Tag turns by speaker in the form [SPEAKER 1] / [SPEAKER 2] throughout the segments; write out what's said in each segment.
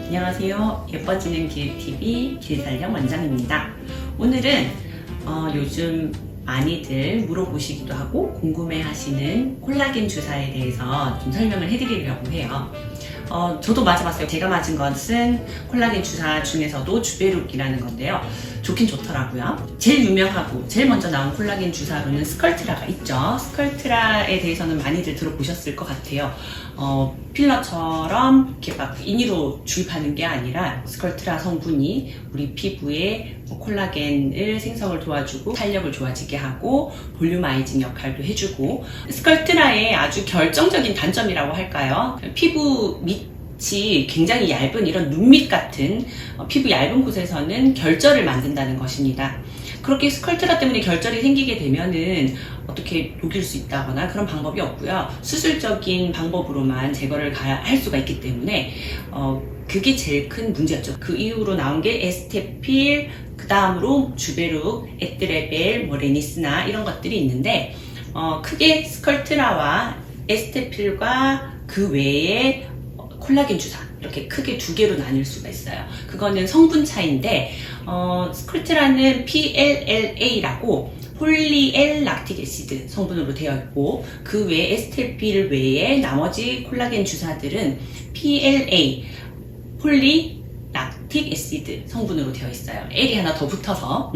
[SPEAKER 1] 안녕하세요. 예뻐지는 길TV 길살령 원장입니다. 오늘은 요즘 많이들 물어보시기도 하고 궁금해하시는 콜라겐 주사에 대해서 좀 설명을 해드리려고 해요. 저도 맞아봤어요. 제가 맞은 것은 콜라겐 주사 중에서도 주베룩이라는 건데요. 좋긴 좋더라고요. 제일 유명하고 제일 먼저 나온 콜라겐 주사로는 스컬트라가 있죠. 스컬트라에 대해서는 많이들 들어보셨을 것 같아요. 필러처럼 이렇게 막 인위로 주입하는 게 아니라 스컬트라 성분이 우리 피부에 콜라겐을 생성을 도와주고 탄력을 좋아지게 하고 볼륨아이징 역할도 해주고, 스컬트라의 아주 결정적인 단점이라고 할까요? 피부 밑이 굉장히 얇은 이런 눈밑 같은 피부 얇은 곳에서는 결절을 만든다는 것입니다. 그렇게 스컬트라 때문에 결절이 생기게 되면은 어떻게 녹일 수 있다거나 그런 방법이 없고요. 수술적인 방법으로만 제거를 할 수가 있기 때문에 그게 제일 큰 문제였죠. 그 이후로 나온 게 에스테필, 그 다음으로 주베룩, 에뜨레벨, 레니스나 이런 것들이 있는데, 크게 스컬트라와 에스테필과 그 외에 콜라겐 주사, 이렇게 크게 두 개로 나뉠 수가 있어요. 그거는 성분 차이인데, 스컬트라는 PLLA라고 폴리엘 락틱 애시드 성분으로 되어 있고, 그 외에 에스테필 외에 나머지 콜라겐 주사들은 PLA, 폴리 락틱 애시드 성분으로 되어 있어요. L이 하나 더 붙어서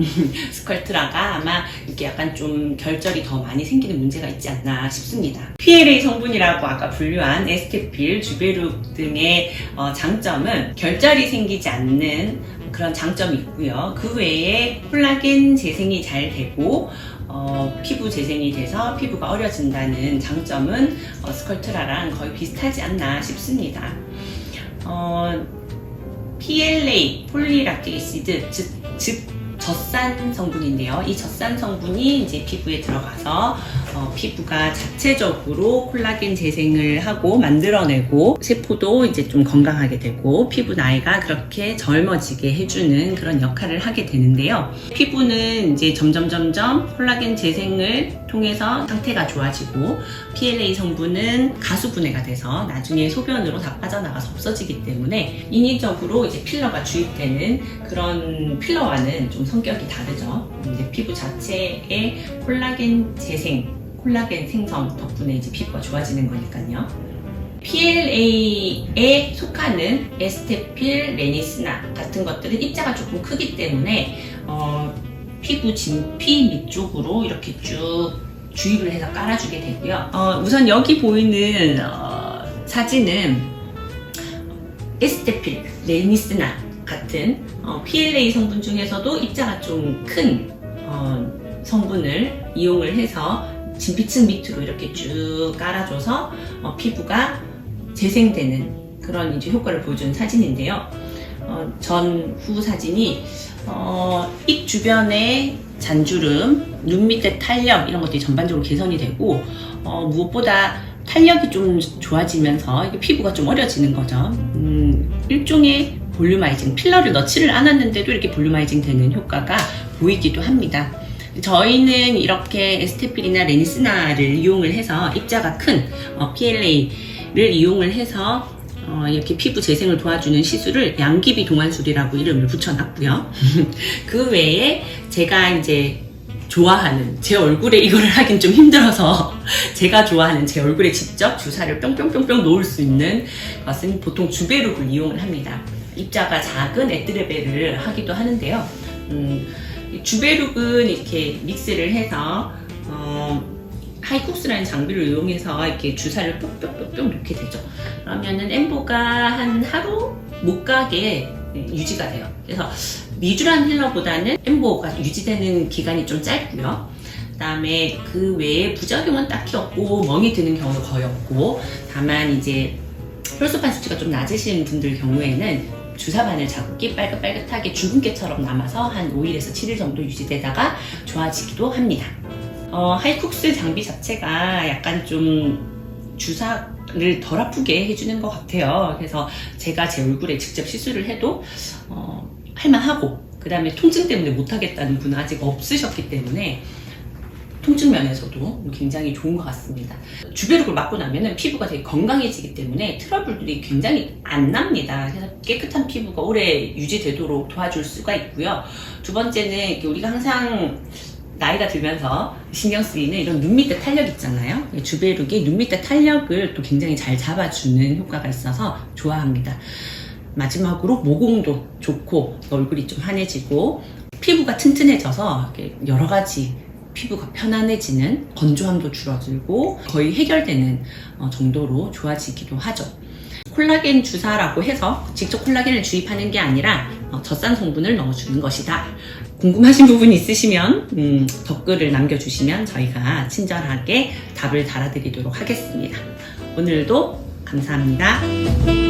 [SPEAKER 1] 스컬트라가 아마 이렇게 약간 좀 결절이 더 많이 생기는 문제가 있지 않나 싶습니다. PLA 성분이라고 아까 분류한 에스테필, 주베룩 등의 장점은 결절이 생기지 않는 그런 장점이 있고요. 그 외에 콜라겐 재생이 잘 되고 피부 재생이 돼서 피부가 어려진다는 장점은 스컬트라랑 거의 비슷하지 않나 싶습니다. PLA, 폴리락틱 애시드, 즉 젖산 성분인데요. 이 젖산 성분이 이제 피부에 들어가서 피부가 자체적으로 콜라겐 재생을 하고 만들어내고, 세포도 이제 좀 건강하게 되고 피부 나이가 그렇게 젊어지게 해주는 그런 역할을 하게 되는데요. 피부는 이제 점점 콜라겐 재생을 통해서 상태가 좋아지고, PLA 성분은 가수분해가 돼서 나중에 소변으로 다 빠져나가서 없어지기 때문에 인위적으로 이제 필러가 주입되는 그런 필러와는 좀 성격이 다르죠. 이제 피부 자체의 콜라겐 재생, 콜라겐 생성 덕분에 이제 피부가 좋아지는 거니까요. PLA에 속하는 에스테필, 레니스나 같은 것들은 입자가 조금 크기 때문에 피부 진피 밑쪽으로 이렇게 쭉 주입을 해서 깔아주게 되고요. 우선 여기 보이는 사진은 에스테필, 레니스나 같은 PLA 성분 중에서도 입자가 좀 큰 성분을 이용을 해서 진피층 밑으로 이렇게 쭉 깔아줘서 피부가 재생되는 그런 이제 효과를 보여주는 사진인데요. 전후 사진이 입 주변의 잔주름, 눈 밑에 탄력 이런 것들이 전반적으로 개선이 되고, 무엇보다 탄력이 좀 좋아지면서 이게 피부가 좀 어려지는 거죠. 일종의 볼륨아이징, 필러를 넣지를 않았는데도 이렇게 볼륨아이징 되는 효과가 보이기도 합니다. 저희는 이렇게 에스테필이나 레니스나를 이용을 해서 입자가 큰 PLA를 이용을 해서 이렇게 피부 재생을 도와주는 시술을 양귀비 동안술이라고 이름을 붙여놨고요. 그 외에 제가 이제 좋아하는, 제 얼굴에 이거를 하긴 좀 힘들어서 제가 좋아하는 제 얼굴에 직접 주사를 뿅뿅뿅뿅 놓을 수 있는 것은 보통 주베룩을 이용을 합니다. 입자가 작은 에뜨레벨을 하기도 하는데요. 주베룩은 이렇게 믹스를 해서 하이쿡스라는 장비를 이용해서 이렇게 주사를 뿅뿅뿅뿅 놓게 되죠. 그러면은 엠보가 한 하루 못 가게 유지가 돼요. 그래서 미주란 힐러보다는 엠보가 유지되는 기간이 좀 짧고요. 그 다음에 그 외에 부작용은 딱히 없고 멍이 드는 경우도 거의 없고, 다만 이제 혈소판 수치가 좀 낮으신 분들 경우에는 주사바늘 자국이 빨긋빨긋하게 주근깨처럼 남아서 한 5일에서 7일 정도 유지되다가 좋아지기도 합니다. 하이쿡스 장비 자체가 약간 좀 주사를 덜 아프게 해주는 것 같아요. 그래서 제가 제 얼굴에 직접 시술을 해도 할만하고, 그 다음에 통증 때문에 못하겠다는 분은 아직 없으셨기 때문에 통증 면에서도 굉장히 좋은 것 같습니다. 주베룩을 맞고 나면은 피부가 되게 건강해지기 때문에 트러블들이 굉장히 안 납니다. 그래서 깨끗한 피부가 오래 유지되도록 도와줄 수가 있고요. 두 번째는 우리가 항상 나이가 들면서 신경 쓰이는 이런 눈 밑에 탄력 있잖아요. 주베룩이 눈 밑에 탄력을 또 굉장히 잘 잡아주는 효과가 있어서 좋아합니다. 마지막으로 모공도 좋고 얼굴이 좀 환해지고 피부가 튼튼해져서 여러 가지 피부가 편안해지는, 건조함도 줄어들고 거의 해결되는 정도로 좋아지기도 하죠. 콜라겐 주사라고 해서 직접 콜라겐을 주입하는 게 아니라 젖산 성분을 넣어주는 것이다. 궁금하신 부분이 있으시면 댓글을 남겨주시면 저희가 친절하게 답을 달아드리도록 하겠습니다. 오늘도 감사합니다.